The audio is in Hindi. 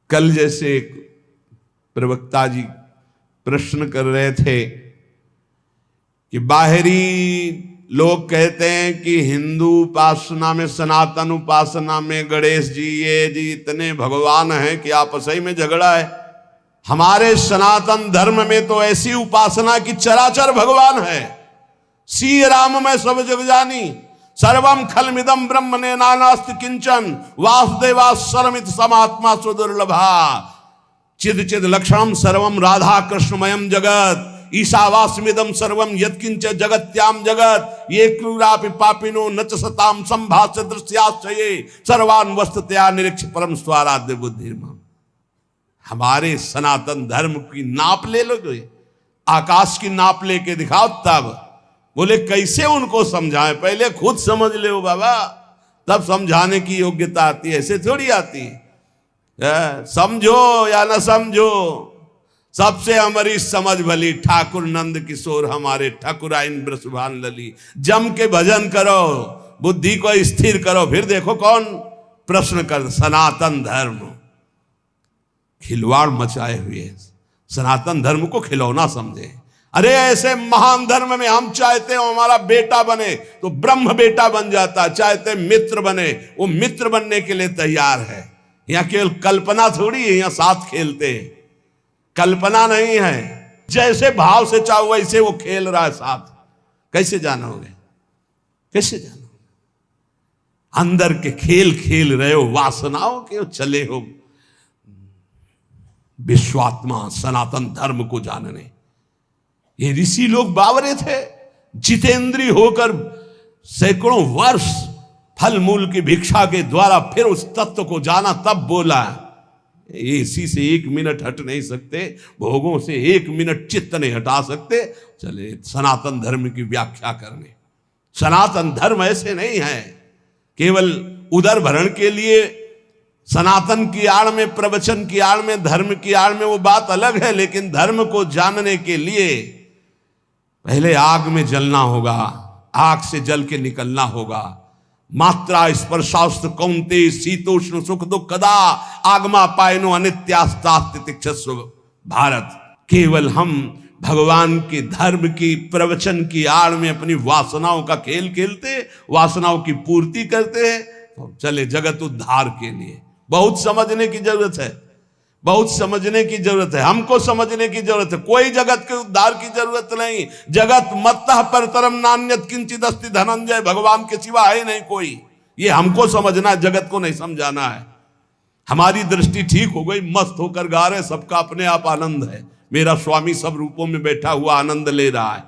कल जैसे एक प्रवक्ता जी प्रश्न कर रहे थे कि बाहरी लोग कहते हैं कि हिंदू उपासना में, सनातन उपासना में गणेश जी ये जी इतने भगवान हैं कि आपस ही में झगड़ा है। हमारे सनातन धर्म में तो ऐसी उपासना की चराचर भगवान है। सी राम में सब जग जानी, सर्वम खलमिदम ब्रह्मणे नानास्ति किंचन, वासुदेवा सर्वमित समात्मा सुदुर्लभा, चिद चिद लक्षणम सर्वम राधा कृष्णमयम जगत, ईशावास्मिदम सर्वम यत्किंच जगत्याम जगत, ये क्रूरापि पापिनो न च सताम संभाष्य दृश्याश्चये, सर्वान् वस्तुतया निरीक्ष परम स्वाराध्य बुद्धिर्मम। हमारे सनातन धर्म की नाप ले लो, जो आकाश की नाप लेके दिखाओ। तब बोले कैसे उनको समझाएं, पहले खुद समझ ले बाबा, तब समझाने की योग्यता आती है, ऐसे थोड़ी आती है। समझो या न समझो, सबसे हमारी समझ भली, ठाकुर नंद किशोर हमारे ठाकुराइन ब्रसभान लली। जम के भजन करो, बुद्धि को स्थिर करो, फिर देखो कौन प्रश्न कर। सनातन धर्म खिलवाड़ मचाए हुए, सनातन धर्म को खिलौना समझे। अरे ऐसे महान धर्म में हम चाहते हो हमारा बेटा बने तो ब्रह्म बेटा बन जाता, चाहते मित्र बने वो मित्र बनने के लिए तैयार है। यहाँ केवल कल्पना थोड़ी है, यहाँ साथ खेलते हैं, कल्पना नहीं है। जैसे भाव से चाहो वैसे वो खेल रहा है साथ। कैसे जानोगे, कैसे जानोगे? अंदर के खेल खेल रहे हो, वासनाओं के चले हो विश्वात्मा सनातन धर्म को जानने। ये ऋषि लोग बावरे थे, जितेंद्रीय होकर सैकड़ों वर्ष फल मूल की भिक्षा के द्वारा फिर उस तत्व को जाना, तब बोला इसी से 1 मिनट हट नहीं सकते, भोगों से 1 मिनट चित्त नहीं हटा सकते, चले सनातन धर्म की व्याख्या करने। सनातन धर्म ऐसे नहीं है केवल उदर भरण के लिए, सनातन की आड़ में, प्रवचन की आड़ में, धर्म की आड़ में वो बात अलग है। लेकिन धर्म को जानने के लिए पहले आग में जलना होगा, आग से जल के निकलना होगा। मात्रा स्पर्शास्त्र कौन्ते शीतोष्ण सुख दुख कदा, आगमा पायनो अनित्यास्तास्तितिक्षस्व भारत। केवल हम भगवान के धर्म की, प्रवचन की आड़ में अपनी वासनाओं का खेल खेलते, वासनाओं की पूर्ति करते हैं, तो चले जगत उद्धार के लिए बहुत समझने की जरूरत है, बहुत समझने की जरूरत है। हमको समझने की जरूरत है, कोई जगत के उद्धार की जरूरत नहीं। जगत मत्तः परतरम नान्यत किंचित अस्ति धनंजय, भगवान के सिवा है नहीं कोई। ये हमको समझना, जगत को नहीं समझाना है। हमारी दृष्टि ठीक हो गई, मस्त होकर गा रहे, सबका अपने आप आनंद है। मेरा स्वामी सब रूपों में बैठा हुआ आनंद ले रहा है।